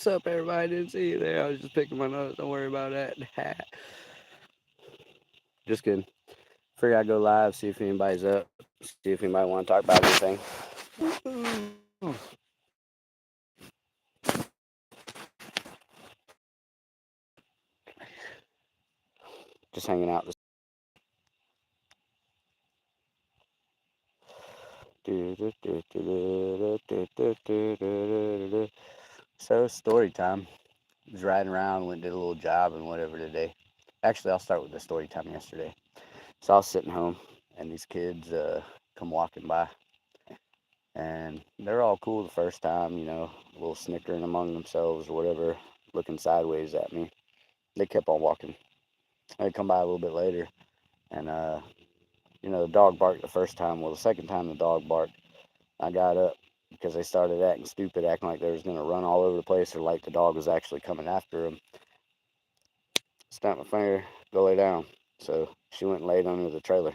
What's up, everybody? Didn't see you there. I was just picking my nose. Don't worry about that. Just kidding. Figure I'd go live, see if anybody's up, see if anybody want to talk about anything. Just hanging out. So, story time. Was riding around, went and did a little job and whatever today. Actually, I'll start with the story time yesterday. So I was sitting home, and these kids come walking by, and they're all cool the first time, a little snickering among themselves or whatever, looking sideways at me. They kept on walking. They come by a little bit later, and the dog barked the first time. Well, the second time the dog barked, I got up because they started acting stupid, acting like they was gonna run all over the place or like the dog was actually coming after them. Snapped my finger, go lay down. So she went and laid under the trailer.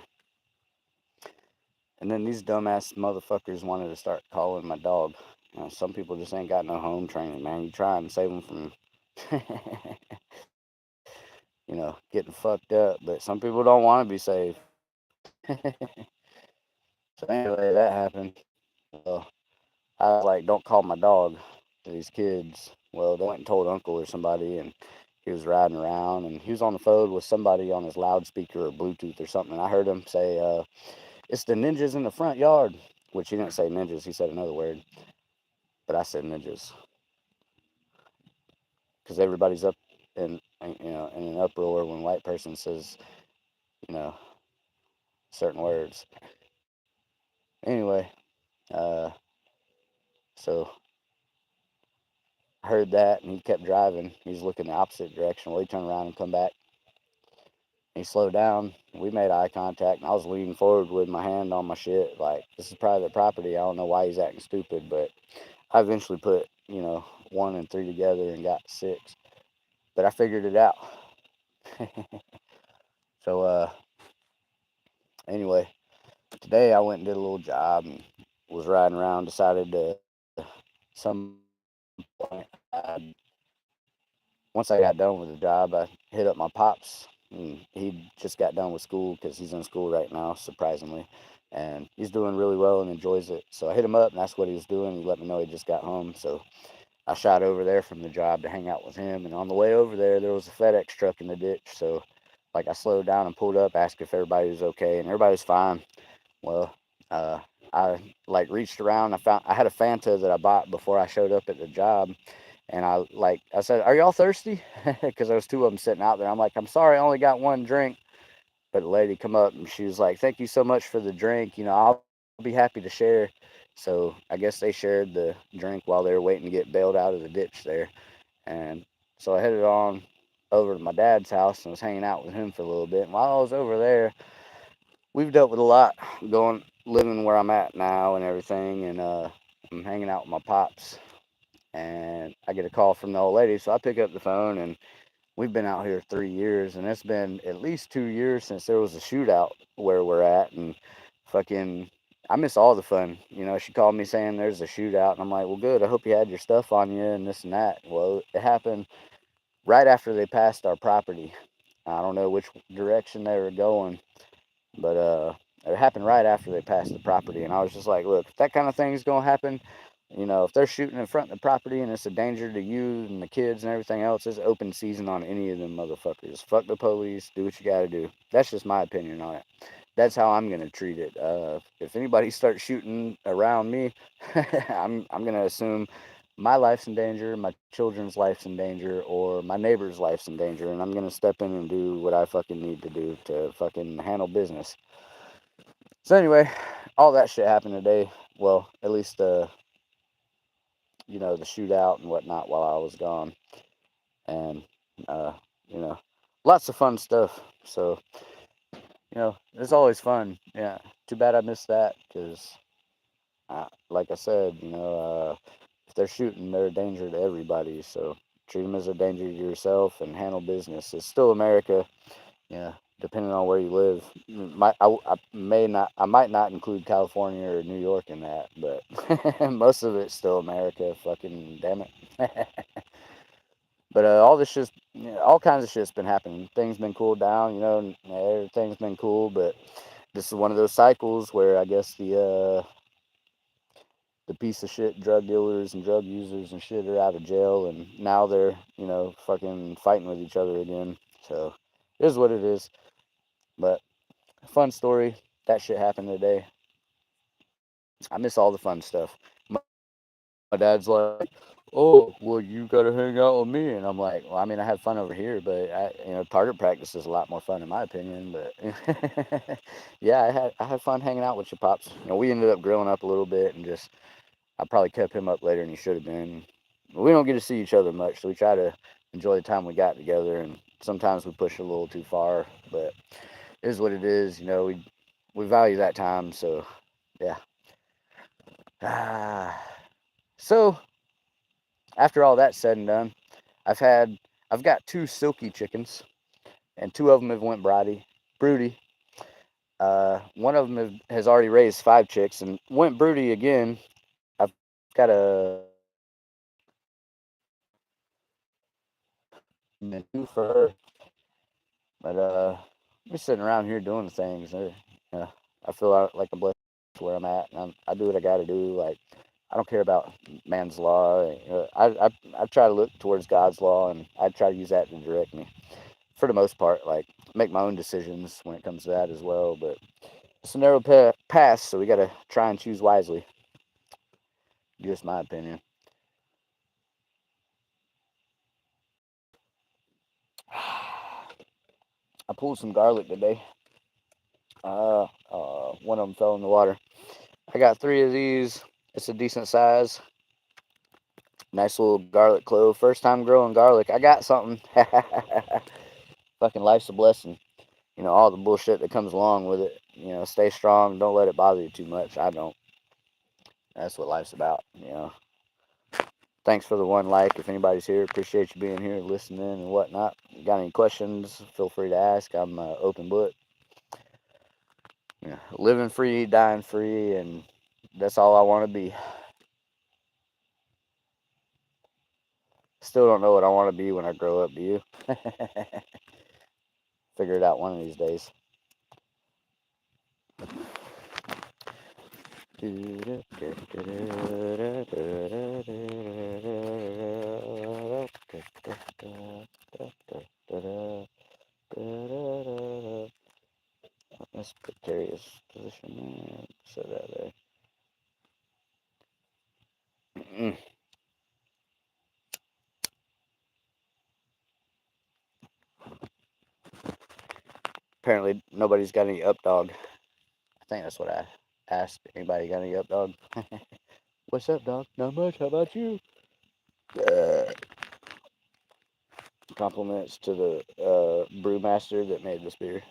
And then these dumbass motherfuckers wanted to start calling my dog. Some people just ain't got no home training, man. You try and save them from, getting fucked up. But some people don't want to be saved. So anyway, that happened. Well, I was like, don't call my dog to these kids. Well, they went and told uncle or somebody, and he was riding around, and he was on the phone with somebody on his loudspeaker or Bluetooth or something. And I heard him say, it's the ninjas in the front yard, which he didn't say ninjas. He said another word, but I said ninjas because everybody's up in an uproar when a white person says, you know, certain words. Anyway, uh, so I heard that, and he kept driving. He was looking the opposite direction. Well, he turned around and come back. He slowed down. We made eye contact, and I was leaning forward with my hand on my shit, like, this is private property. I don't know why he's acting stupid, but I eventually put, 1 and 3 together and got 6. But I figured it out. So, anyway, today I went and did a little job and was riding around, decided to, some point, once I got done with the job, I hit up my pops. And he just got done with school because he's in school right now, surprisingly. And he's doing really well and enjoys it. So I hit him up, and that's what he was doing. He let me know he just got home. So I shot over there from the job to hang out with him. And on the way over there was a FedEx truck in the ditch. So, like, I slowed down and pulled up, asked if everybody was okay, and everybody was fine. Well, uh, I like reached around. I had a Fanta that I bought before I showed up at the job, and I said, "Are y'all thirsty?" Because there was 2 of them sitting out there. I'm like, "I'm sorry, I only got 1 drink." But the lady come up and she was like, "Thank you so much for the drink. I'll be happy to share." So I guess they shared the drink while they were waiting to get bailed out of the ditch there. And so I headed on over to my dad's house and was hanging out with him for a little bit. And while I was over there, we've dealt with a lot living where I'm at now and everything. And I'm hanging out with my pops. And I get a call from the old lady. So I pick up the phone, and we've been out here 3 years. And it's been at least 2 years since there was a shootout where we're at. And fucking, I miss all the fun. She called me saying there's a shootout. And I'm like, well, good. I hope you had your stuff on you and this and that. Well, it happened right after they passed our property. I don't know which direction they were going, but it happened right after they passed the property. And I was just like, look, if that kind of thing is going to happen, if they're shooting in front of the property and it's a danger to you and the kids and everything else, it's open season on any of them motherfuckers. Fuck the police. Do what you got to do. That's just my opinion on it. That's how I'm gonna treat it. If anybody starts shooting around me, I'm gonna assume my life's in danger, my children's life's in danger, or my neighbor's life's in danger, and I'm gonna step in and do what I fucking need to do to fucking handle business. So anyway, all that shit happened today. Well, at least the shootout and whatnot while I was gone, and uh, you know, lots of fun stuff. So it's always fun. Yeah. Too bad I missed that because, like I said, if they're shooting, they're a danger to everybody. So treat them as a danger to yourself and handle business. It's still America. Yeah. depending on where you live. I might not include California or New York in that, but most of it's still America. Fucking damn it. But all this shit, all kinds of shit's been happening. Things been cooled down, and everything's been cool. But this is one of those cycles where I guess the piece of shit drug dealers and drug users and shit are out of jail, and now they're fucking fighting with each other again. So it is what it is. But fun story. That shit happened today. I miss all the fun stuff. My dad's like, "Oh, well, you gotta hang out with me," and I'm like, "Well, I mean, I have fun over here, but target practice is a lot more fun in my opinion." But yeah, I had fun hanging out with your pops. We ended up grilling up a little bit, and just I probably kept him up later than he should have been. We don't get to see each other much, so we try to enjoy the time we got together, and sometimes we push a little too far, but it is what it is. We value that time, so yeah. So after all that's said and done, I've had I've got two silky chickens, and two of them have went broody. One of them has already raised 5 chicks and went broody again. I've got a two for her, but I'm just sitting around here doing things. I feel like I'm blessed where I'm at, and I do what I got to do. Like I don't care about man's law. I try to look towards God's law, and I try to use that to direct me for the most part. Like make my own decisions when it comes to that as well. But it's a narrow path, so we got to try and choose wisely. Just my opinion. I pulled some garlic today. One of them fell in the water. I got 3 of these. It's a decent size. Nice little garlic clove. First time growing garlic. I got something. Fucking life's a blessing. All the bullshit that comes along with it. Stay strong. Don't let it bother you too much. I don't. That's what life's about. Thanks for the one like. If anybody's here, appreciate you being here, listening and whatnot. Got any questions? Feel free to ask. I'm open book. Living free, dying free, and that's all I want to be. Still don't know what I want to be when I grow up. Do you? Figure it out one of these days. That's a precarious position. Set that there. Apparently, nobody's got any updog. I think that's what I asked. Anybody got any updog? What's up, dog? Not much. How about you? Uh, Compliments to the brewmaster that made this beer.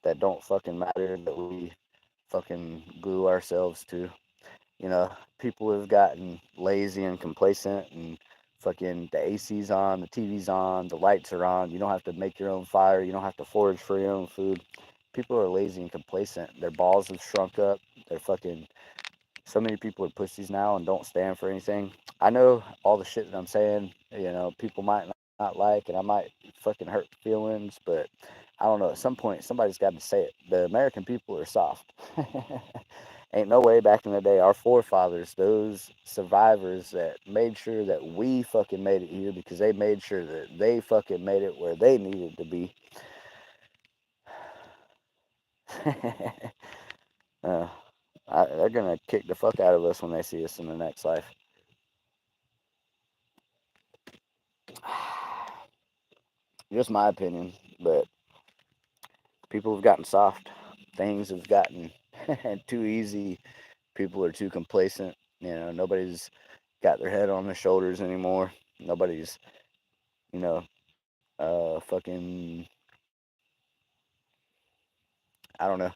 That don't fucking matter, that we fucking glue ourselves to. People have gotten lazy and complacent, and fucking the AC's on, the TV's on, the lights are on. You don't have to make your own fire. You don't have to forage for your own food. People are lazy and complacent. Their balls have shrunk up. They're fucking. So many people are pussies now and don't stand for anything. I know all the shit that I'm saying, people might not like, and I might fucking hurt feelings, but I don't know. At some point, somebody's got to say it. The American people are soft. Ain't no way back in the day, our forefathers, those survivors that made sure that we fucking made it here because they made sure that they fucking made it where they needed to be. uh, they're gonna kick the fuck out of us when they see us in the next life. Just my opinion, but people have gotten soft. Things have gotten too easy. People are too complacent. Nobody's got their head on their shoulders anymore. Nobody's, you know, fucking, I don't know,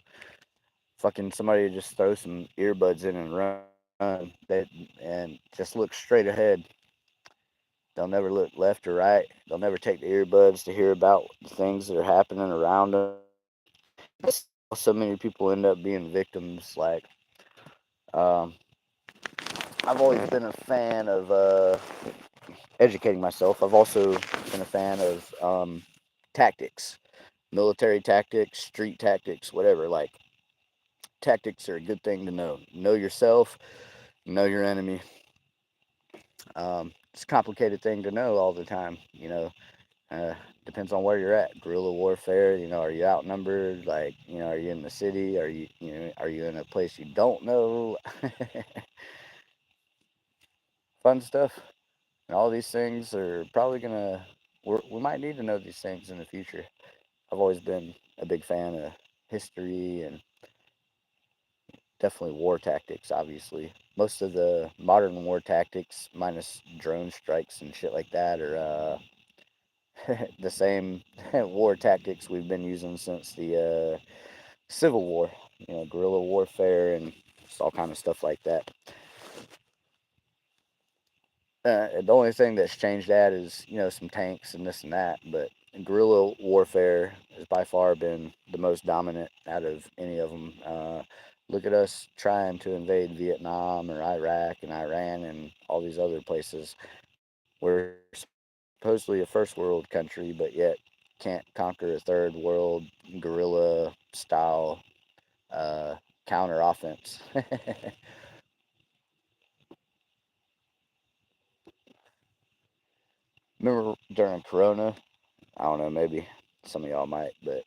fucking somebody just throw some earbuds in and run and just look straight ahead. They'll never look left or right. They'll never take the earbuds to hear about the things that are happening around them. That's how so many people end up being victims. Like, um, I've always been a fan of educating myself. I've also been a fan of tactics, military tactics, street tactics, whatever. Like, tactics are a good thing to know. Know yourself, know your enemy. It's a complicated thing to know all the time. Uh, Depends on where you're at. Guerrilla warfare. Are you outnumbered? Like, are you in the city? Are you in a place you don't know? Fun stuff. And all these things are probably gonna. We might need to know these things in the future. I've always been a big fan of history and definitely war tactics. Obviously, most of the modern war tactics, minus drone strikes and shit like that, are the same war tactics we've been using since the Civil War. Guerrilla warfare and just all kind of stuff like that. The only thing that's changed that is some tanks and this and that, but guerrilla warfare has by far been the most dominant out of any of them. Look at us trying to invade Vietnam or Iraq and Iran and all these other places. We're supposedly a first world country, but yet can't conquer a third world guerrilla style uh, counter offense. Remember during Corona? I don't know, maybe some of y'all might, but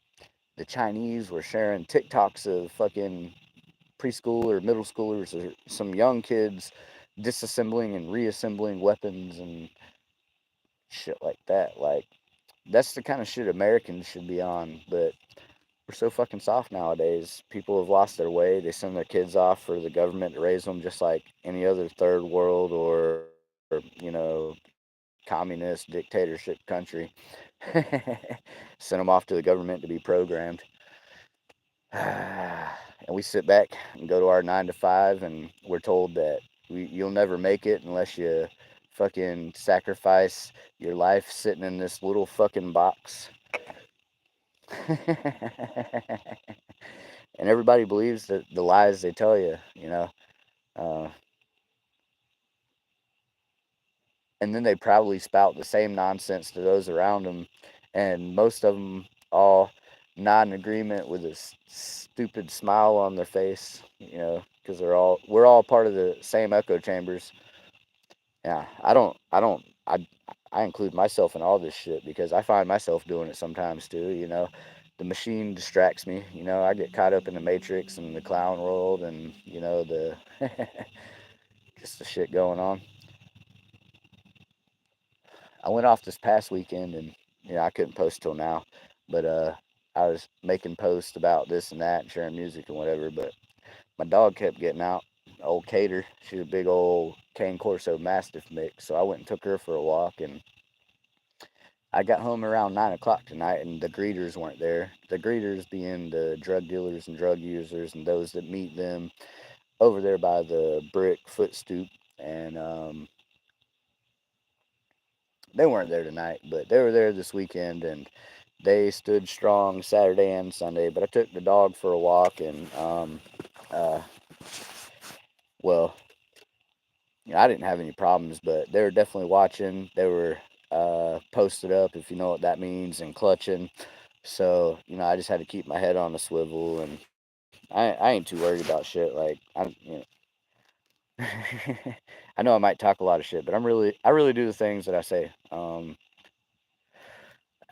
the Chinese were sharing TikToks of fucking preschool or middle schoolers or some young kids disassembling and reassembling weapons and shit like that. Like, that's the kind of shit Americans should be on, but we're so fucking soft nowadays. People have lost their way. They send their kids off for the government to raise them just like any other third world or, communist dictatorship country. Send them off to the government to be programmed. And we sit back and go to our 9 to 5, and we're told that you'll never make it unless you fucking sacrifice your life sitting in this little fucking box. And everybody believes that the lies they tell you. Uh, and then they proudly spout the same nonsense to those around them, and most of them all nod in agreement with a stupid smile on their face, because we're all part of the same echo chambers. Yeah, I include myself in all this shit because I find myself doing it sometimes too. The machine distracts me. I get caught up in the matrix and the clown world, and the just the shit going on. I went off this past weekend, and I couldn't post till now, but I was making posts about this and that and sharing music and whatever. But my dog kept getting out. Old Cater, she's a big old Cane Corso Mastiff mix, so I went and took her for a walk, and I got home around 9 o'clock tonight, and the greeters weren't there. The greeters being the drug dealers and drug users and those that meet them over there by the brick foot stoop, and they weren't there tonight, but they were there this weekend, and they stood strong Saturday and Sunday. But I took the dog for a walk, and uh, well, I didn't have any problems, but they were definitely watching. They were posted up, if you know what that means, and clutching. So I just had to keep my head on a swivel, and I ain't too worried about shit. Like, I know I might talk a lot of shit, but I really do the things that I say.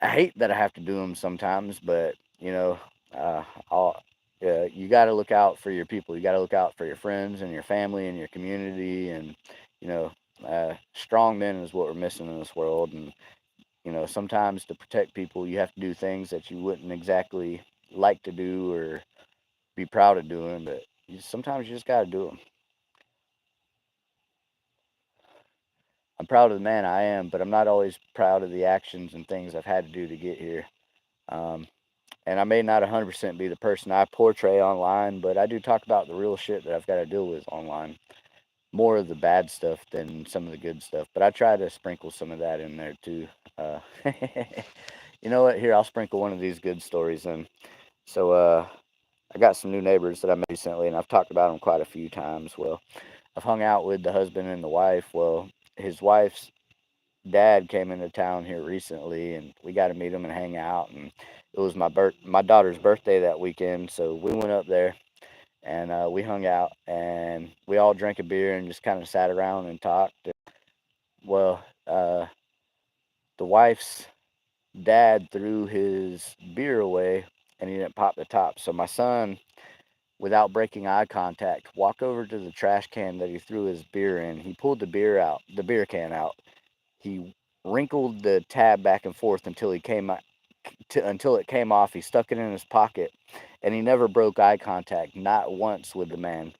I hate that I have to do them sometimes, but uh, I'll, you got to look out for your people. You got to look out for your friends and your family and your community, and strong men is what we're missing in this world. And sometimes to protect people, you have to do things that you wouldn't exactly like to do or be proud of doing, but sometimes you just got to do them. I'm proud of the man I am, but I'm not always proud of the actions and things I've had to do to get here. Um, and I may not 100% be the person I portray online, but I do talk about the real shit that I've got to deal with online. more of the bad stuff than some of the good stuff. But I try to sprinkle some of that in there too. Uh, you know what? Here, I'll sprinkle one of these good stories in. So, I got some new neighbors that I met recently, and I've talked about them quite a few times. Well, I've hung out with the husband and the wife. Well, his wife's dad came into town here recently, and we got to meet him and hang out. And it was my daughter's birthday that weekend, so we went up there and we hung out and we all drank a beer and just kind of sat around and talked. Well, the wife's dad threw his beer away and he didn't pop the top. So my son, without breaking eye contact, walked over to the trash can that he threw his beer in. He pulled the beer can out. He wrinkled the tab back and forth until it came off. He stuck it in his pocket, and he never broke eye contact, not once with the man.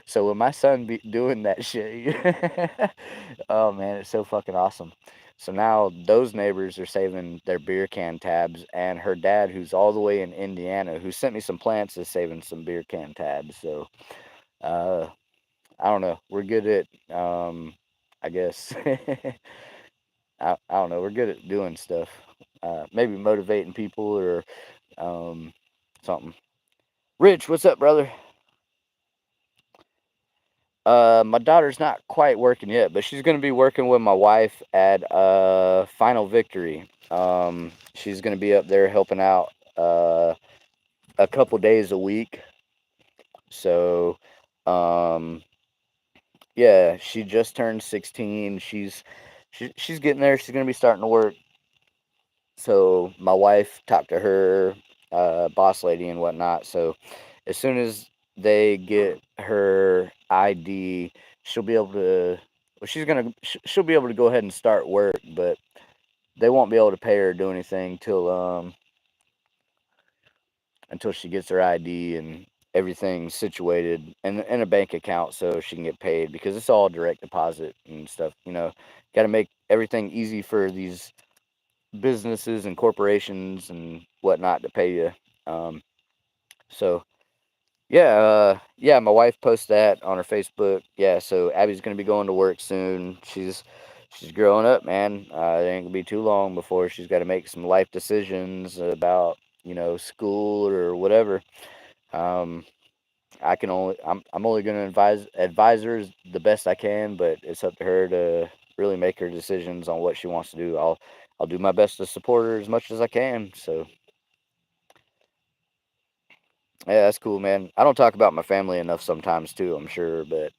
So when my son be doing that shit, oh man, it's so fucking awesome. So now those neighbors are saving their beer can tabs, and her dad, who's all the way in Indiana, who sent me some plants, is saving some beer can tabs. So uh, I don't know. We're good at, I guess, I don't know. We're good at doing stuff. Maybe motivating people or um, something. Rich, what's up, brother? My daughter's not quite working yet, but she's going to be working with my wife at Final Victory. She's going to be up there helping out a couple days a week. So, um, yeah, she just turned 16. She's getting there. She's going to be starting to work. So my wife talked to her boss lady and whatnot. So as soon as they get her ID, she'll be able to. Well, she'll be able to go ahead and start work, but they won't be able to pay her or do anything until she gets her ID and everything situated in a bank account so she can get paid because it's all direct deposit and stuff. Got to make everything easy for these businesses and corporations and whatnot to pay you. Um, so yeah, my wife posted that on her Facebook. Yeah, so Abby's gonna be going to work soon. She's growing up, man. It ain't gonna be too long before she's got to make some life decisions about school or whatever. Um, I'm only gonna advise her the best I can, but it's up to her to really make her decisions on what she wants to do. I'll do my best to support her as much as I can. So yeah, that's cool, man. I don't talk about my family enough sometimes too, I'm sure, but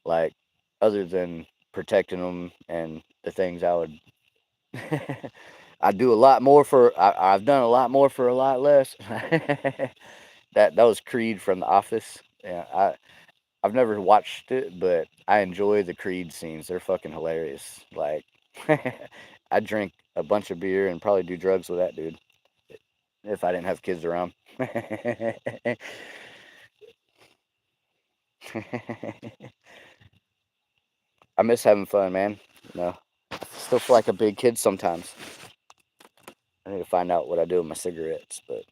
like other than protecting them and the things I would I do a lot more for I've done a lot more for a lot less. That was Creed from The Office. Yeah, I've never watched it, but I enjoy the Creed scenes. They're fucking hilarious. Like I drink a bunch of beer and probably do drugs with that dude if I didn't have kids around. I miss having fun, man. Still feel like a big kid sometimes. I need to find out what I do with my cigarettes. But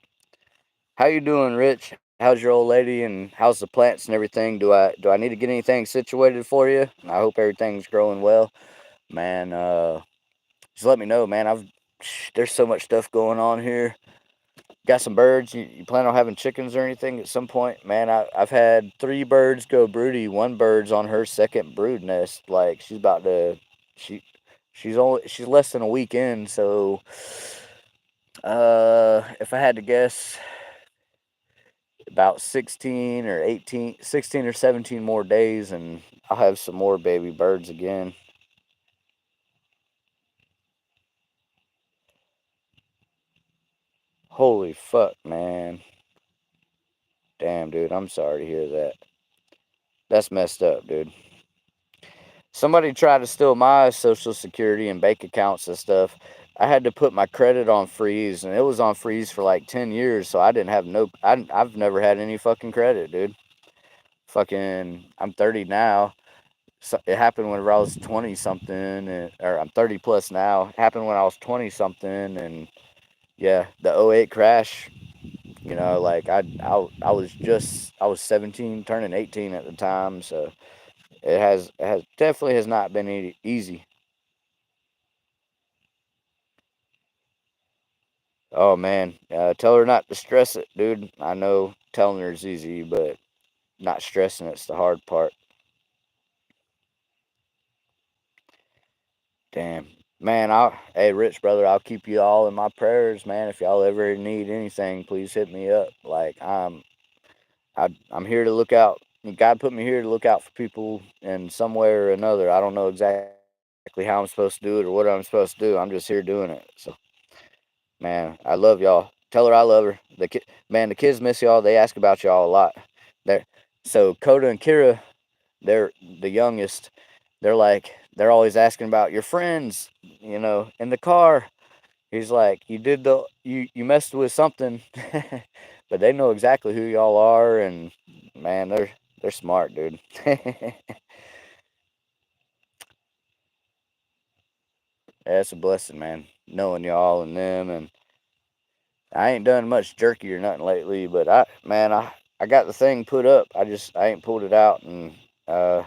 how you doing, Rich? How's your old lady and how's the plants and everything? Do I need to get anything situated for you? I hope everything's growing well, man. Just let me know, man. There's so much stuff going on here. Got some birds. You plan on having chickens or anything at some point, man? I've had 3 birds go broody. One bird's on her second brood nest. Like she she's less than a week in. So, if I had to guess, about 16 or 17 more days, and I'll have some more baby birds again. Holy fuck, man! Damn, dude, I'm sorry to hear that. That's messed up, dude. Somebody tried to steal my social security and bank accounts and stuff. I had to put my credit on freeze, and it was on freeze for like 10 years, so I didn't have no. I've never had any fucking credit, dude. Fucking, I'm 30 now. So it happened whenever I was 20 something, or I'm 30 plus now. It happened when I was 20 something, and yeah, the '08 crash Like I was 17, turning 18 at the time, so it has definitely has not been easy. Oh man, tell her not to stress it, dude. I know telling her is easy, but not stressing it's the hard part. Damn. Man, hey, Rich brother, I'll keep you all in my prayers, man. If y'all ever need anything, please hit me up. Like I'm here to look out. God put me here to look out for people in some way or another. I don't know exactly how I'm supposed to do it or what I'm supposed to do. I'm just here doing it. So, man, I love y'all. Tell her I love her. Man, the kids miss y'all. They ask about y'all a lot. They're, so Coda and Kira, they're the youngest. They're always asking about your friends, in the car. He's like, you messed with something, but they know exactly who y'all are, and man, they're smart, dude. That's a blessing, man. Knowing y'all and them, and I ain't done much jerky or nothing lately, but I got the thing put up. I ain't pulled it out, and uh,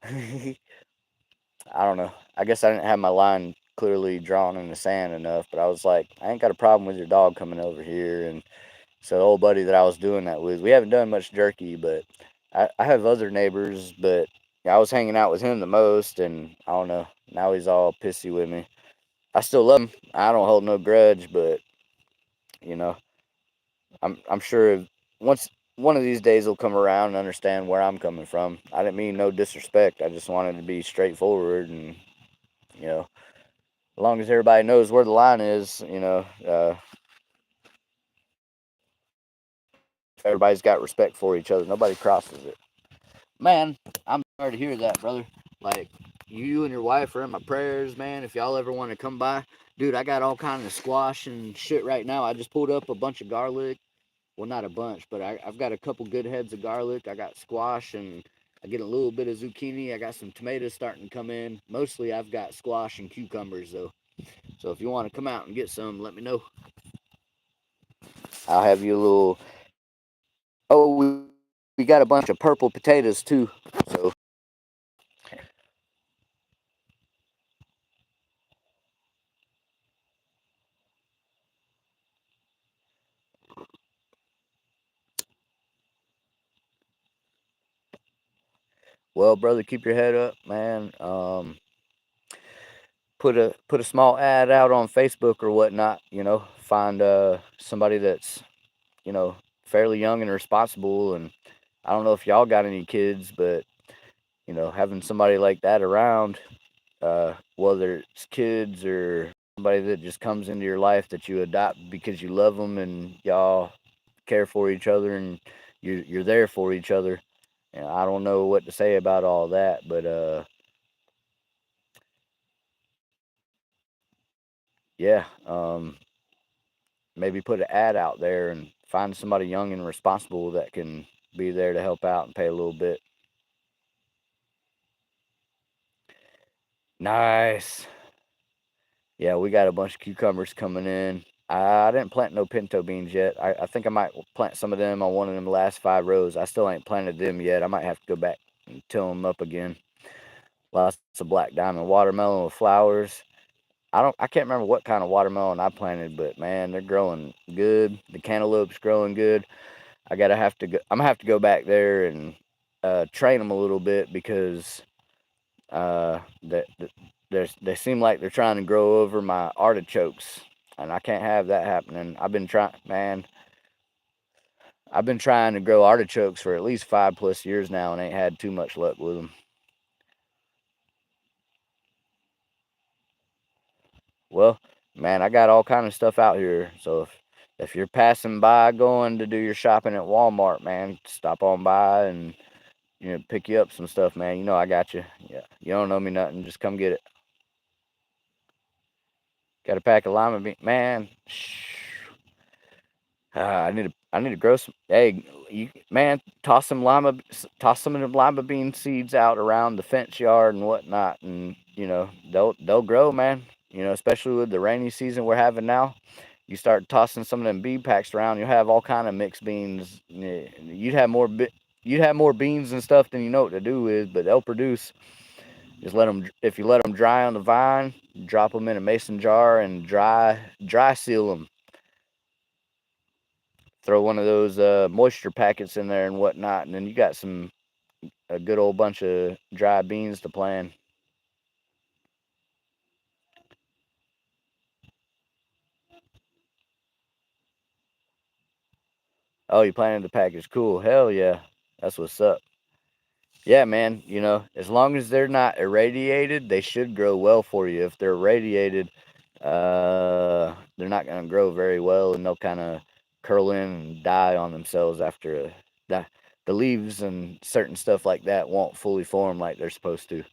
I don't know. I guess I didn't have my line clearly drawn in the sand enough, but I was like, I ain't got a problem with your dog coming over here, and so the old buddy that I was doing that with, we haven't done much jerky, but I have other neighbors, but yeah, I was hanging out with him the most, and I don't know. Now he's all pissy with me. I still love him. I don't hold no grudge, but you know, I'm sure once one of these days he'll come around and understand where I'm coming from. I didn't mean no disrespect. I just wanted to be straightforward, and you know, as long as everybody knows where the line is, everybody's got respect for each other. Nobody crosses it. Man, I'm sorry to hear that, brother. Like, you and your wife are in my prayers, man. If y'all ever want to come by, dude, I got all kind of squash and shit right now. I just pulled up a bunch of garlic. Well, not a bunch, but I've got a couple good heads of garlic. I got squash, and I get a little bit of zucchini. I got some tomatoes starting to come in. Mostly I've got squash and cucumbers, though. So if you want to come out and get some, let me know. I'll have you a little. Oh, we got a bunch of purple potatoes, too. So, well, brother, keep your head up, man. Put a small ad out on Facebook or whatnot. Find somebody that's fairly young and responsible. And I don't know if y'all got any kids, but having somebody like that around, whether it's kids or somebody that just comes into your life that you adopt because you love them and y'all care for each other and you're there for each other. And I don't know what to say about all that, but yeah, maybe put an ad out there and find somebody young and responsible that can be there to help out and pay a little bit. Nice. Yeah, we got a bunch of cucumbers coming in. I didn't plant no pinto beans yet. I think I might plant some of them on one of them last 5 rows. I still ain't planted them yet. I might have to go back and till them up again. Lots of black diamond watermelon with flowers. I can't remember what kind of watermelon I planted, but man, they're growing good. The cantaloupe's growing good. I'm gonna have to go back there and train them a little bit because that they seem like they're trying to grow over my artichokes, and I can't have that happening. I've been trying to grow artichokes for at least 5+ years now, and ain't had too much luck with them. Well, man, I got all kind of stuff out here, so if you're passing by going to do your shopping at Walmart, man, stop on by and pick you up some stuff, man. I got you. Yeah, you don't know me nothing. Just come get it. Got a pack of lima bean, man. I need to grow some. Hey, man, toss some of the lima bean seeds out around the fence yard and whatnot, and they'll grow, man. Especially with the rainy season we're having now. you start tossing some of them bean packs around, you'll have all kind of mixed beans. You'd have more beans and stuff than you know what to do with, but they'll produce. Just let them. If you let them dry on the vine, drop them in a mason jar and dry seal them. Throw one of those moisture packets in there and whatnot, and then you got a good old bunch of dry beans to plan. Oh, you planted the package? Cool. Hell yeah, that's what's up. Yeah, man. As long as they're not irradiated, they should grow well for you. If they're irradiated, they're not going to grow very well, and they'll kind of curl in and die on themselves after the leaves and certain stuff like that won't fully form like they're supposed to.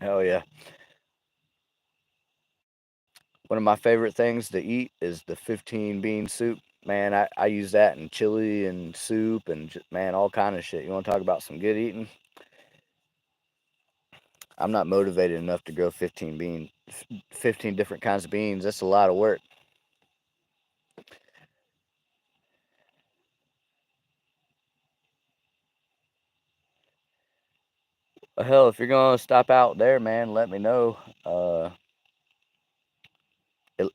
Hell yeah. One of my favorite things to eat is the 15 bean soup. Man, I use that in chili and soup and man, all kind of shit. You want to talk about some good eating? I'm not motivated enough to grow 15 different kinds of beans. That's a lot of work. Hell, if you're gonna stop out there, man, let me know.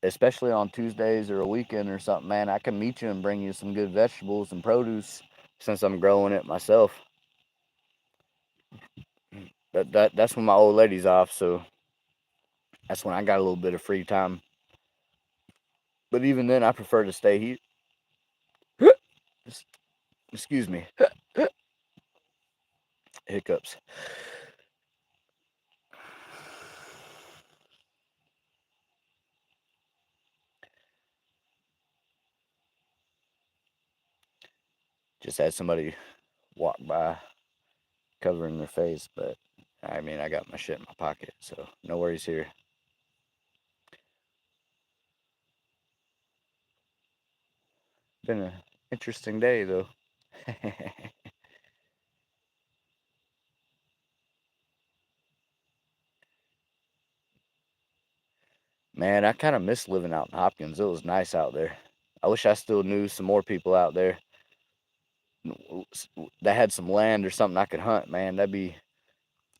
Especially on Tuesdays or a weekend or something, man. I can meet you and bring you some good vegetables and produce since I'm growing it myself. That's when my old lady's off, so that's when I got a little bit of free time. But even then, I prefer to stay here. Excuse me, hiccups. Just had somebody walk by covering their face, but I mean, I got my shit in my pocket, so no worries here. Been an interesting day, though. Man, I kind of miss living out in Hopkins. It was nice out there. I wish I still knew some more people out there that had some land or something I could hunt. Man, that'd be.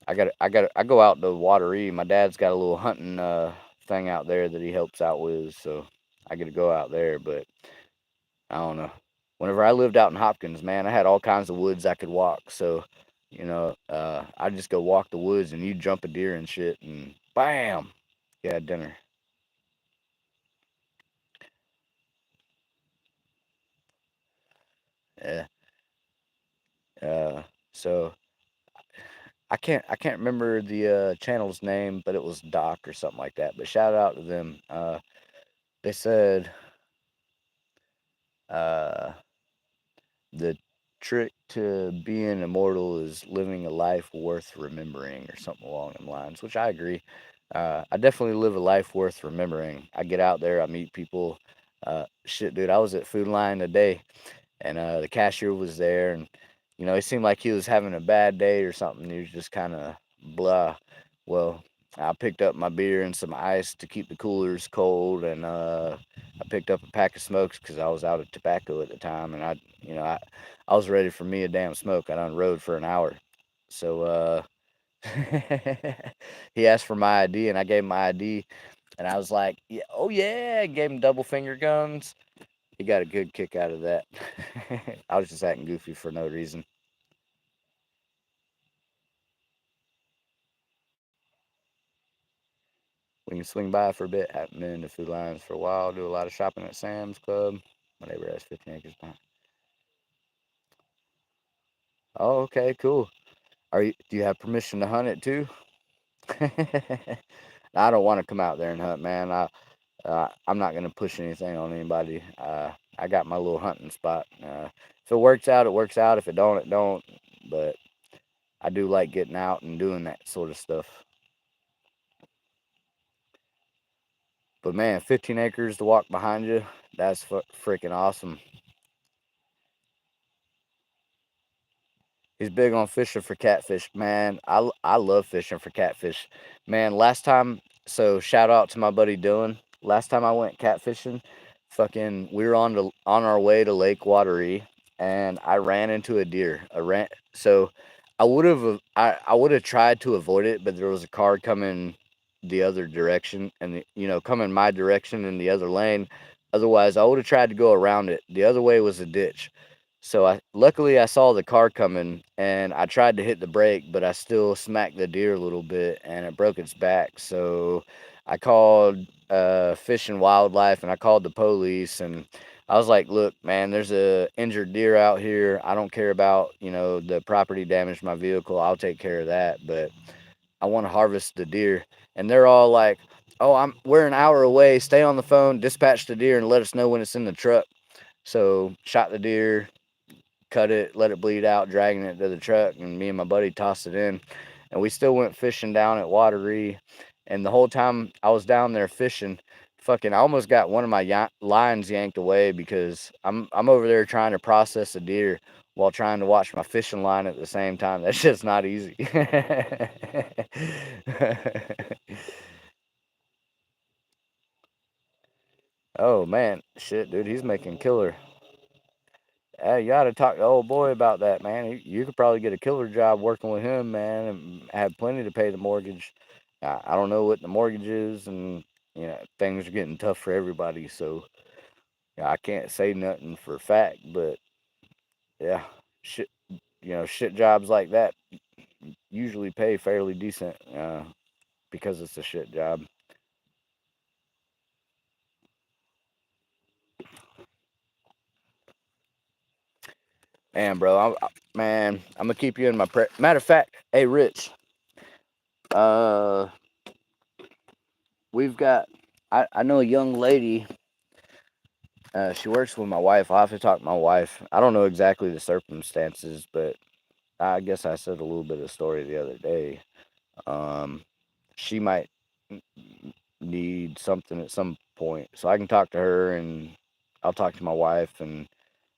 I go out to Wateree. My dad's got a little hunting thing out there that he helps out with, so I get to go out there. But I don't know. Whenever I lived out in Hopkins, man, I had all kinds of woods I could walk. So, I just go walk the woods and you jump a deer and shit, and bam, you had dinner. Yeah. Uh, so I can't remember the channel's name, but it was Doc or something like that. But shout out to them. They said uh, the trick to being immortal is living a life worth remembering, or something along them lines, which I agree. I definitely live a life worth remembering. I get out there, I meet people. Shit, dude, I was at Food Line today, and the cashier was there, and it seemed like he was having a bad day or something. He was just kind of blah. Well, I picked up my beer and some ice to keep the coolers cold, and I picked up a pack of smokes because I was out of tobacco at the time, and I was ready for me a damn smoke. I done rode for an hour, so he asked for my ID, and I gave him my ID, and I was like, yeah, oh yeah, I gave him double finger guns. He got a good kick out of that. I was just acting goofy for no reason. We can swing by for a bit. Haven't been in the food lines for a while. Do a lot of shopping at Sam's Club. My neighbor has 15 acres behind. Oh, okay, cool. Do you have permission to hunt it too? I don't want to come out there and hunt, man. I'm not gonna push anything on anybody. I got my little hunting spot. If it works out, it works out. If it don't, it don't. But I do like getting out and doing that sort of stuff. But man, 15 acres to walk behind you, that's freaking awesome. He's big on fishing for catfish, man. I love fishing for catfish, man. Last time, so shout out to my buddy Dylan. Last time I went catfishing, fucking, we were on our way to Lake Wateree, and I ran into a deer. So I would have tried to avoid it, but there was a car coming the other direction, and coming my direction in the other lane. Otherwise, I would have tried to go around it. The other way was a ditch. So luckily I saw the car coming and I tried to hit the brake, but I still smacked the deer a little bit and it broke its back. So I called Fish and Wildlife and I called the police and I was like, "Look, man, there's a injured deer out here. I don't care about, the property damage to my vehicle. I'll take care of that, but I want to harvest the deer." And they're all like, "Oh, we're an hour away. Stay on the phone, dispatch the deer and let us know when it's in the truck." So shot the deer, cut it, let it bleed out, dragging it to the truck, and me and my buddy tossed it in. And we still went fishing down at Wateree. And the whole time I was down there fishing, fucking, I almost got one of my lines yanked away because I'm over there trying to process a deer while trying to watch my fishing line at the same time. That's just not easy. Oh man, shit, dude, he's making killer. You got to talk to old boy about that, man. You could probably get a killer job working with him, man, and have plenty to pay the mortgage. I don't know what the mortgage is, and things are getting tough for everybody. So I can't say nothing for a fact, but yeah, shit, shit jobs like that usually pay fairly decent because it's a shit job. Man, bro, man, I'm gonna keep you in my matter of fact. Hey, Rich, uh, we've got. I know a young lady. She works with my wife. I'll have to talk to my wife. I don't know exactly the circumstances, but I guess I said a little bit of story the other day. Um, she might need something at some point, so I can talk to her, and I'll talk to my wife, and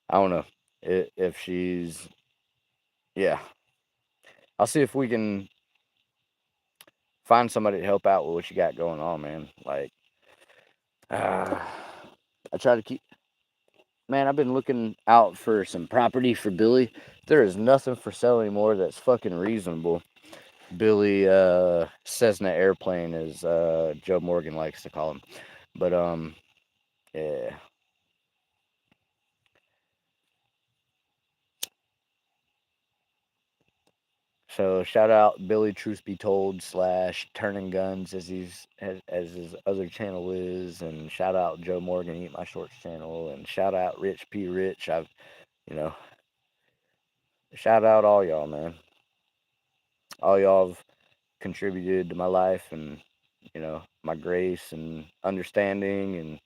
I don't know if she's, yeah. I'll see if we can find somebody to help out with what you got going on, man. Like, uh, I try to keep. Man, I've been looking out for some property for Billy. There is nothing for sale anymore that's fucking reasonable. Billy Cessna Airplane, as Joe Morgan likes to call him. But yeah. So shout out Billy Truth Be Told slash Turning Guns as his other channel is, and shout out Joe Morgan Eat My Shorts channel, and shout out Rich P Rich. You know shout out all y'all, man. All y'all have contributed to my life and my grace and understanding and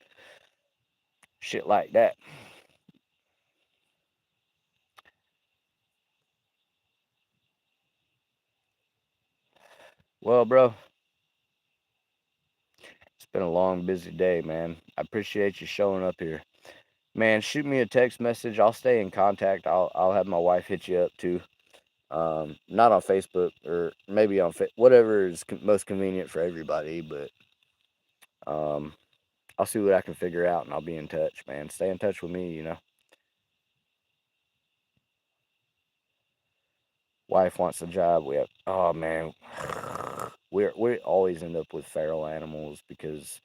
shit like that. Well, bro, it's been a long, busy day, man. I appreciate you showing up here. Man, shoot me a text message. I'll stay in contact. I'll have my wife hit you up too. Not on Facebook or maybe on whatever is most convenient for everybody. But um, I'll see what I can figure out, and I'll be in touch, man. Stay in touch with me. Wife wants a job. We have. Oh man, we always end up with feral animals because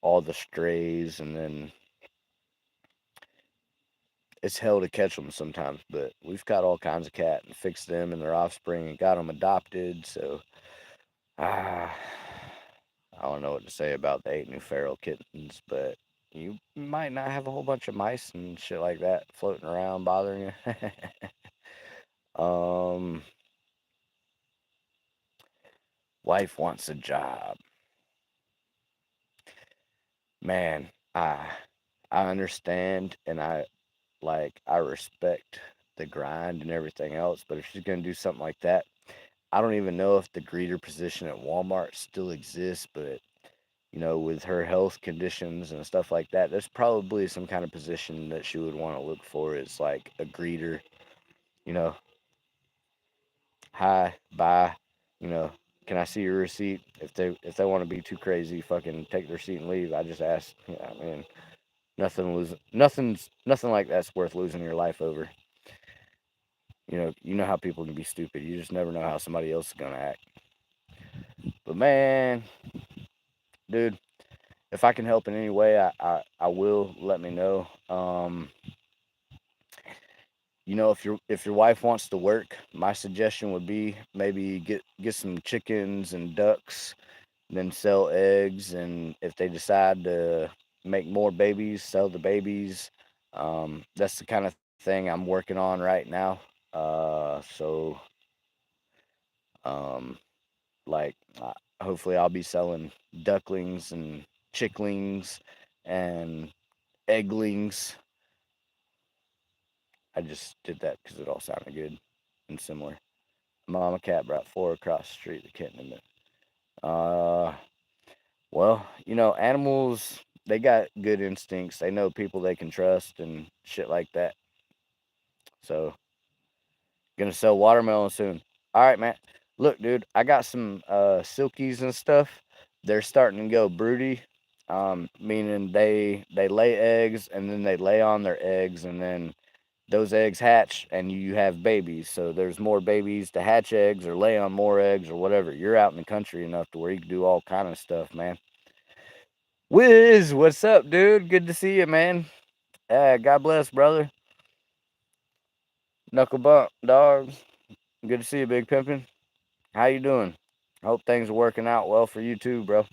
all the strays, and then it's hell to catch them sometimes. But we've got all kinds of cat and fixed them and their offspring and got them adopted. So ah, I don't know what to say about the 8 new feral kittens, but you might not have a whole bunch of mice and shit like that floating around bothering you. Wife wants a job. Man, I understand and I respect the grind and everything else, but if she's gonna do something like that, I don't even know if the greeter position at Walmart still exists, but with her health conditions and stuff like that, there's probably some kind of position that she would want to look for is like a greeter, you know. hi, bye, you know, can I see your receipt? If they want to be too crazy, fucking take their receipt and leave. I just ask. Yeah, I mean, nothing like that's worth losing your life over. You know how people can be stupid. You just never know how somebody else is gonna act. But man, dude, if I can help in any way, I will. Let me know. If your wife wants to work, my suggestion would be maybe get some chickens and ducks, then sell eggs, and if they decide to make more babies, sell the babies. That's the kind of thing I'm working on right now. So um, like hopefully I'll be selling ducklings and chicklings and egglings. I just did that because it all sounded good and similar. Mama cat brought four across the street. The kitten in it. Uh, well, animals, they got good instincts. They know people they can trust and shit like that. So, gonna sell watermelon soon. All right, man. Look, dude, I got some silkies and stuff. They're starting to go broody, meaning they lay eggs and then they lay on their eggs and then those eggs hatch and you have babies. So there's more babies to hatch eggs or lay on more eggs or whatever. You're out in the country enough to where you can do all kind of stuff, man. Wiz, what's up, dude? Good to see you, man. God bless, brother. Knuckle bump, dog. Good to see you, big pimpin'. How you doing? I hope things are working out well for you too, bro.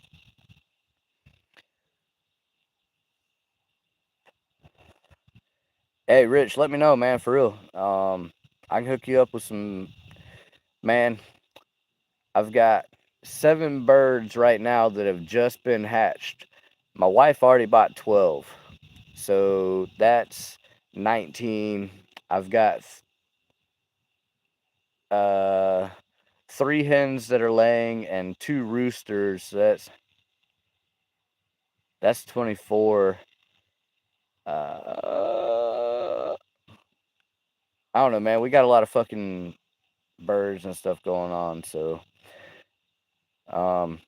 Hey, Rich, let me know, man, for real. I can hook you up with some, man. I've got 7 birds right now that have just been hatched. My wife already bought 12. So that's 19. I've got uh 3 hens that are laying and 2 roosters. So that's 24. I don't know, man. We got a lot of fucking birds and stuff going on, so um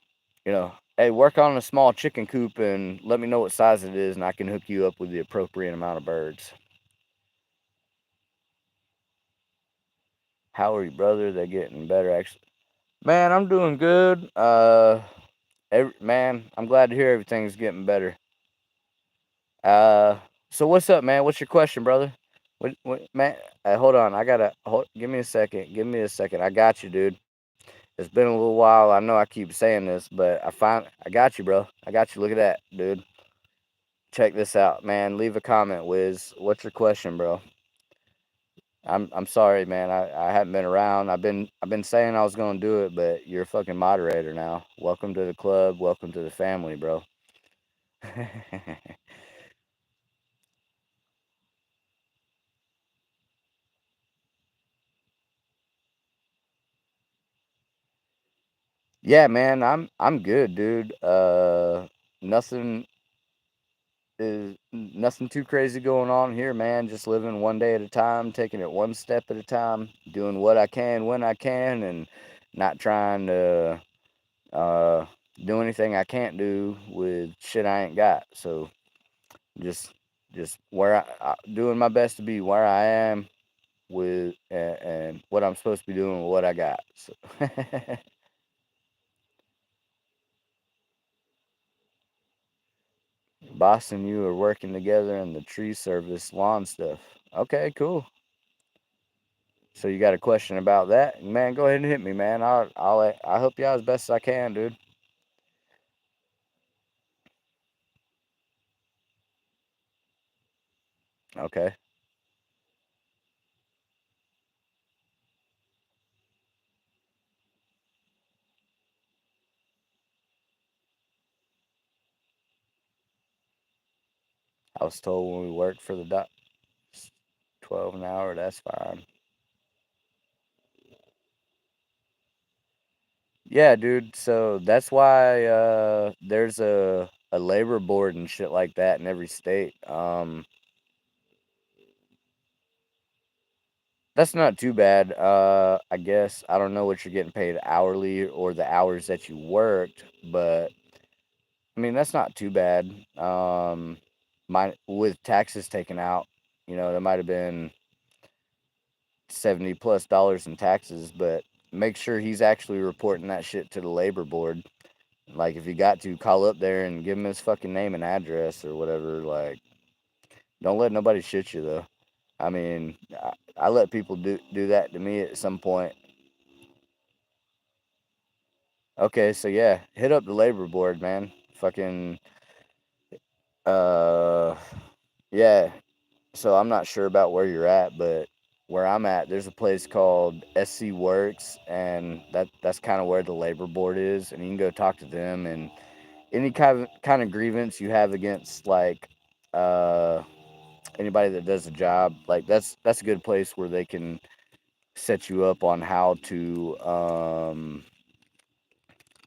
hey, work on a small chicken coop and let me know what size it is and I can hook you up with the appropriate amount of birds. How are you, brother? They're getting better, actually. Man, I'm doing good. Man, I'm glad to hear everything's getting better. Uh, so what's up, man? What's your question, brother? What man? Hold on. Give me a second. Give me a second. I got you, dude. It's been a little while. I know I keep saying this, but I got you, bro. I got you. Look at that, dude. Check this out, man. Leave a comment, Wiz. What's your question, bro? I'm sorry, man. I haven't been around. I've been saying I was gonna do it, but you're a fucking moderator now. Welcome to the club. Welcome to the family, bro. Yeah, man. I'm good, dude. Nothing nothing too crazy going on here, man. Just living one day at a time, taking it one step at a time, doing what I can when I can, and not trying to uh, do anything I can't do with shit I ain't got. So just just doing my best to be where I am with and what I'm supposed to be doing with what I got. So Boss and you are working together in the tree service lawn stuff. Okay, cool. So you got a question about that? Man, go ahead and hit me, man. I'll help you out as best as I can, dude. Okay. I was told when we worked for the doc 12 an hour, that's fine. Yeah, dude. So that's why there's a labor board and shit like that in every state. That's not too bad. I guess I don't know what you're getting paid hourly or the hours that you worked, but I mean that's not too bad. Mine with taxes taken out, there might have been 70 plus dollars in taxes, but make sure he's actually reporting that shit to the labor board. Like if you got to call up there and give him his fucking name and address or whatever. Like don't let nobody shit you though. I mean, I let people do that to me at some point. Okay, so yeah, hit up the labor board, man. Fucking uh yeah. So I'm not sure about where you're at, but where I'm at, there's a place called SC Works, and that's kind of where the labor board is, and you can go talk to them and any kind of grievance you have against like uh anybody that does a job, like that's a good place where they can set you up on how to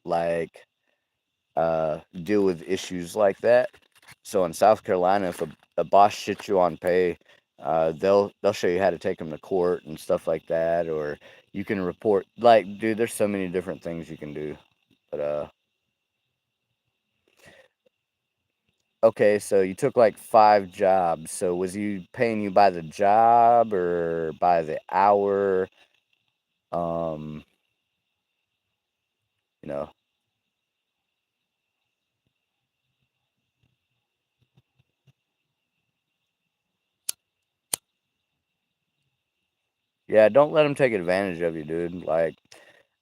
like deal with issues like that. So in South Carolina, if a boss shits you on pay, they'll show you how to take them to court and stuff like that, or you can report. Like, dude, there's so many different things you can do. But okay, so you took like 5 jobs. So was he paying you by the job or by the hour? Um, you know, yeah, don't let them take advantage of you, dude. Like,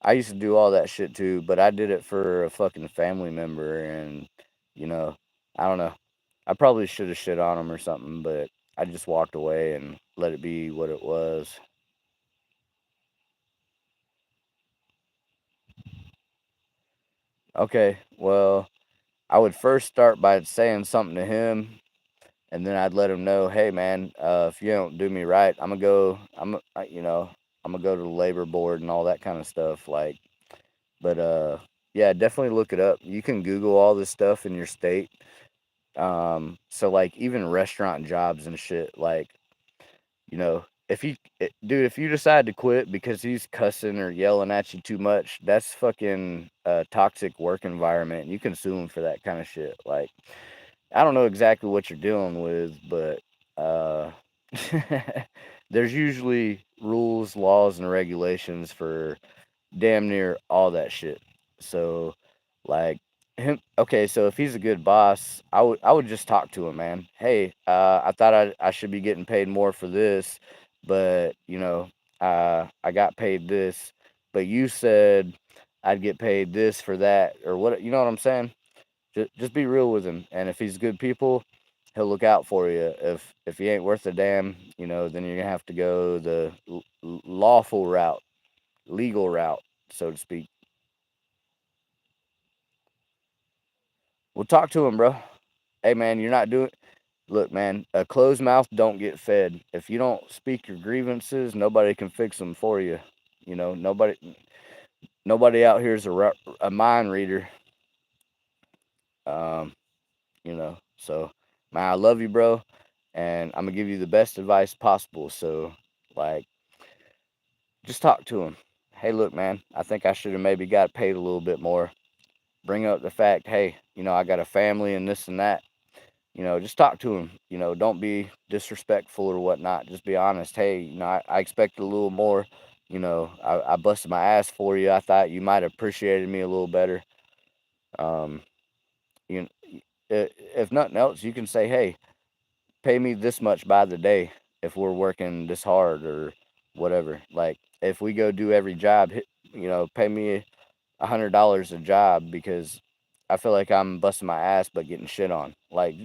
I used to do all that shit too, but I did it for a fucking family member, and you know, I don't know. I probably should have shit on him or something, but I just walked away and let it be what it was. Okay, well, I would first start by saying something to him, and then I'd let him know, hey man, if you don't do me right, I'm gonna go. I'm gonna go to the labor board and all that kind of stuff. Like, but yeah, definitely look it up. You can Google all this stuff in your state. So like even restaurant jobs and shit, like, dude, if you decide to quit because he's cussing or yelling at you too much, that's fucking a toxic work environment. You can sue him for that kind of shit. Like, I don't know exactly what you're dealing with, but uh, there's usually rules, laws, and regulations for damn near all that shit. So, like him, okay. So if he's a good boss, I would just talk to him, man. Hey, I thought I should be getting paid more for this, but I got paid this, but you said I'd get paid this for that or what? You know what I'm saying? Just be real with him, and if he's good people, he'll look out for you. If he ain't worth a damn, then you're gonna have to go the lawful route, legal route, so to speak. Well, talk to him, bro. Hey, man, you're not doing. Look, man, a closed mouth don't get fed. If you don't speak your grievances, nobody can fix them for you. Nobody out here is a mind reader. Um, So, man, I love you, bro, and I'm gonna give you the best advice possible. So, like, just talk to him. Hey, look, man, I think I should have maybe got paid a little bit more. Bring up the fact, hey, I got a family and this and that. Just talk to him. Don't be disrespectful or whatnot. Just be honest. Hey, I expected a little more. I busted my ass for you. I thought you might have appreciated me a little better. Um, you, if nothing else, you can say, hey, pay me this much by the day if we're working this hard or whatever. Like if we go do every job, pay me $100 a job because I feel like I'm busting my ass but getting shit on. Like,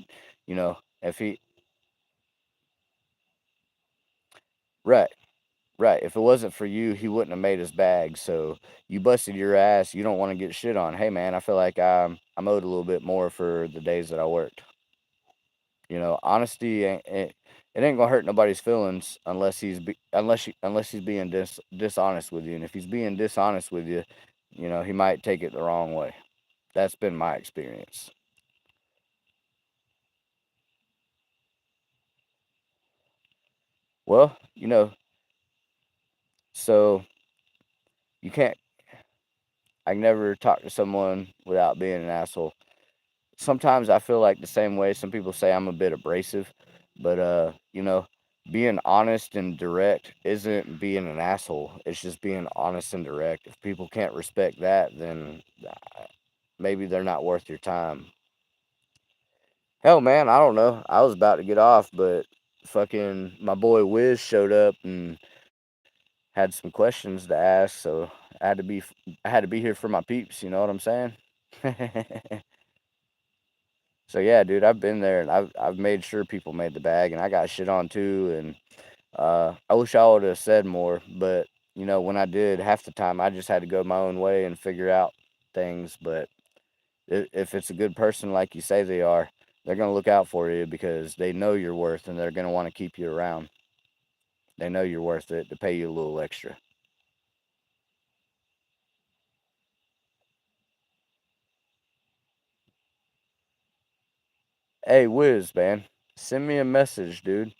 if he right, right. If it wasn't for you, he wouldn't have made his bag. So you busted your ass. You don't want to get shit on. Hey man, I feel like I'm owed a little bit more for the days that I worked. Honesty it ain't gonna hurt nobody's feelings unless he's being dishonest with you. And if he's being dishonest with you, he might take it the wrong way. That's been my experience. Well, So you can't. I can never talk to someone without being an asshole. Sometimes I feel like the same way. Some people say I'm a bit abrasive, but being honest and direct isn't being an asshole. It's just being honest and direct. If people can't respect that, then maybe they're not worth your time. Hell, man, I don't know. I was about to get off, but fucking my boy Wiz showed up and had some questions to ask, so I had to be I had to be here for my peeps. You know what I'm saying? So yeah, dude, I've been there and I've made sure people made the bag, and I got shit on too. And I wish I would have said more, but when I did, half the time I just had to go my own way and figure out things. But if it's a good person like you say they are, they're gonna look out for you because they know your worth and they're gonna want to keep you around. They know you're worth it to pay you a little extra. Hey, Wiz, man, send me a message, dude.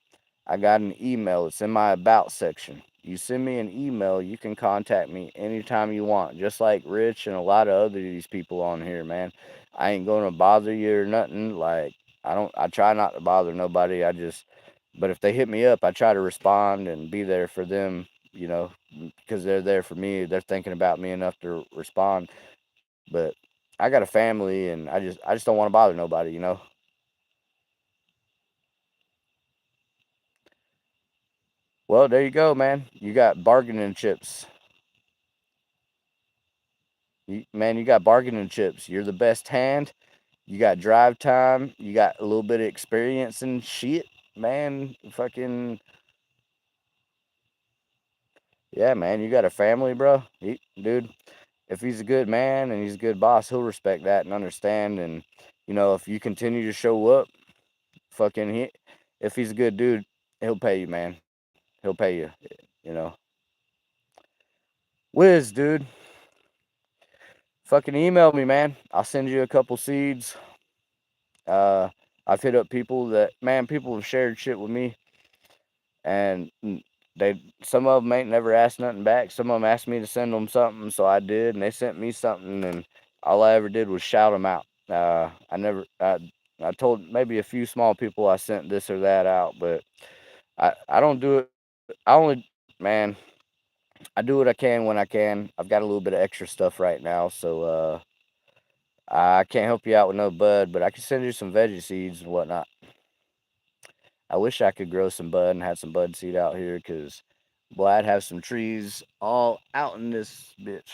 I got an email. It's in my about section. You send me an email, you can contact me anytime you want. Just like Rich and a lot of other these people on here, man. I ain't gonna bother you or nothing. Like I try not to bother nobody. But if they hit me up, I try to respond and be there for them, because they're there for me. They're thinking about me enough to respond. But I got a family and I just don't want to bother nobody. Well, there you go, man. You got bargaining chips. Man, you got bargaining chips. You're the best hand. You got drive time. You got a little bit of experience and shit, man. Fucking yeah, man. You got a family, bro. Dude, if he's a good man and he's a good boss, he'll respect that and understand. And if you continue to show up, fucking if he's a good dude, he'll pay you, man. He'll pay you. You know, Wiz, dude. Fucking email me, man. I'll send you a couple seeds. Uh, I've hit up people that, man, people have shared shit with me, and some of them ain't never asked nothing back. Some of them asked me to send them something, so I did, and they sent me something, and all I ever did was shout them out. I told maybe a few small people I sent this or that out, but I don't do it. I only, man, I do what I can when I can. I've got a little bit of extra stuff right now, so I can't help you out with no bud, but I can send you some veggie seeds and whatnot. I wish I could grow some bud and have some bud seed out here, cause boy, I'd have some trees all out in this bitch.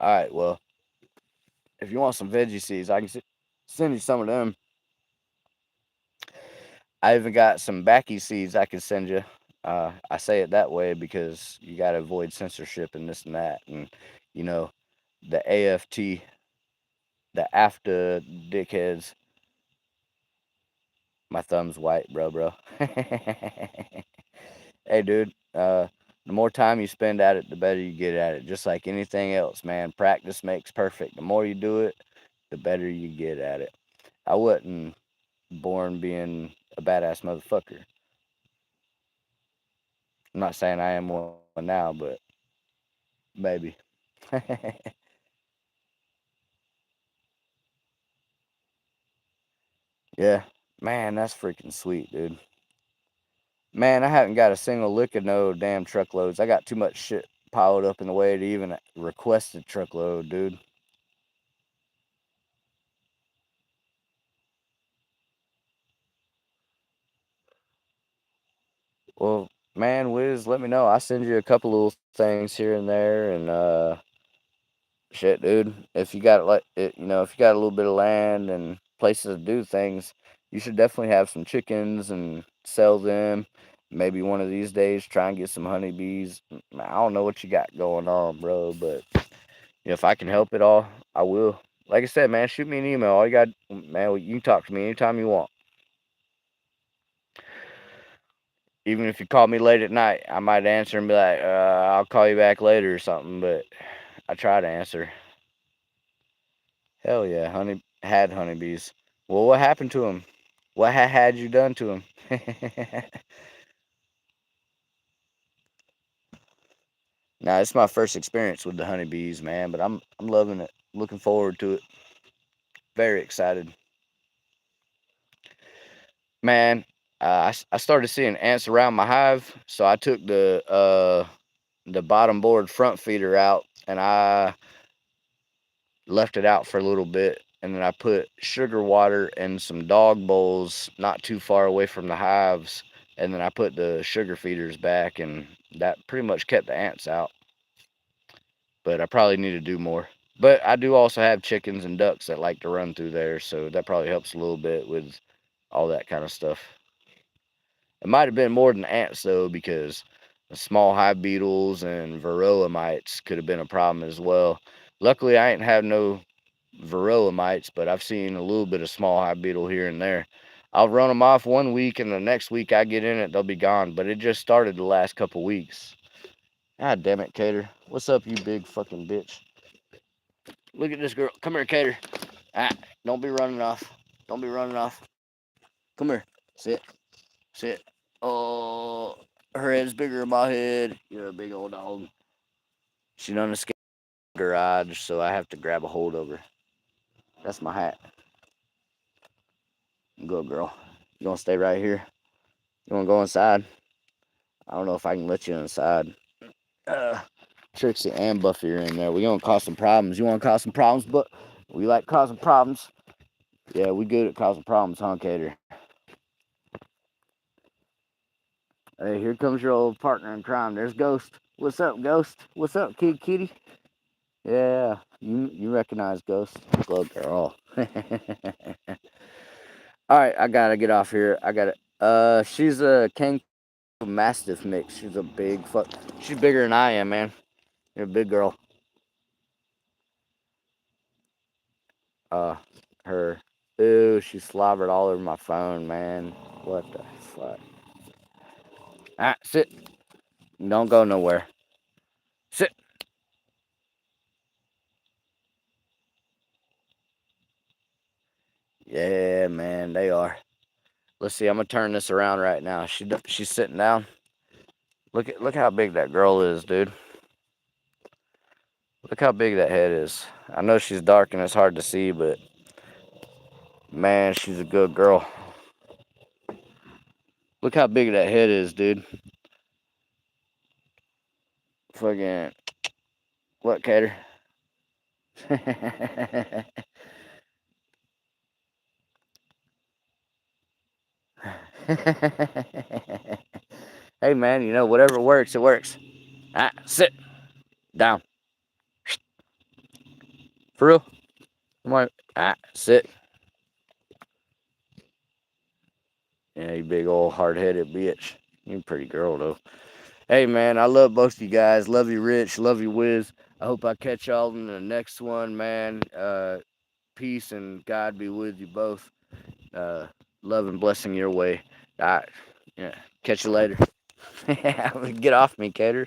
All right, well, if you want some veggie seeds, I can send you some of them. I even got some backy seeds I can send you. I say it that way because you got to avoid censorship and this and that, and you know, the AFT, the AFTA dickheads. My thumb's white, bro. Hey, dude. The more time you spend at it, the better you get at it. Just like anything else, man. Practice makes perfect. The more you do it, the better you get at it. I wasn't born being a badass motherfucker. I'm not saying I am one now, but maybe. Yeah, man, that's freaking sweet, dude. Man, I haven't got a single lick of no damn truckloads. I got too much shit piled up in the way to even request a truckload, dude. Well, man, Wiz, let me know. I send you a couple little things here and there, and shit, dude. If you got like it, if you got a little bit of land and places to do things, you should definitely have some chickens and sell them. Maybe one of these days, try and get some honeybees. I don't know what you got going on, bro, but if I can help at all, I will. Like I said, man, shoot me an email. All you got, man, you can talk to me anytime you want. Even if you call me late at night, I might answer and be like, I'll call you back later or something, but I try to answer. Hell yeah, honeybees. Well, what happened to him? What had you done to him? Nah, it's my first experience with the honeybees, man, but I'm loving it. Looking forward to it. Very excited. Man, I started seeing ants around my hive, so I took the bottom board front feeder out and I left it out for a little bit, and then I put sugar water in some dog bowls not too far away from the hives, and then I put the sugar feeders back, and that pretty much kept the ants out. But I probably need to do more. But I do also have chickens and ducks that like to run through there, so that probably helps a little bit with all that kind of stuff. It might have been more than ants though, because the small hive beetles and varroa mites could have been a problem as well. Luckily, I ain't have no varroa mites, but I've seen a little bit of small hive beetle here and there. I'll run them off one week, and the next week I get in it, they'll be gone. But it just started the last couple weeks. God damn it, Cater. What's up, you big fucking bitch? Look at this girl. Come here, Cater. Ah, don't be running off. Don't be running off. Come here. Sit. Sit. Oh, her head's bigger than my head. You're a big old dog. She done escaped the garage, so I have to grab a hold of her. That's my hat. Go, girl. You gonna stay right here? You wanna go inside? I don't know if I can let you inside. Uh, Trixie and Buffy are in there. We gonna cause some problems. You wanna cause some problems? But we like causing problems. Yeah, we good at causing problems, huh, Cater? Hey, here comes your old partner in crime. There's Ghost. What's up, Ghost? What's up, kitty? Yeah, you recognize Ghost. Good girl. All right, I gotta get off here. I gotta. She's a King Mastiff mix. She's a big fuck. She's bigger than I am, man. You're a big girl. Uh, her. Ew, she slobbered all over my phone, man. What the fuck? Ah, sit. Don't go nowhere. Sit. Yeah, man, they are. Let's see. I'm gonna turn this around right now. She's sitting down. Look how big that girl is, dude. Look how big that head is. I know she's dark and it's hard to see, but man, she's a good girl. Look how big that head is, dude. Fucking what, Cater? Hey, man, you know, whatever works, it works. Ah, sit down. For real? Come on. Ah, sit. Yeah, you big old hard-headed bitch. You a pretty girl, though. Hey, man, I love both of you guys. Love you, Rich. Love you, Wiz. I hope I catch y'all in the next one, man. Peace and God be with you both. Love and blessing your way. All right. Yeah. Catch you later. Get off me, Cater.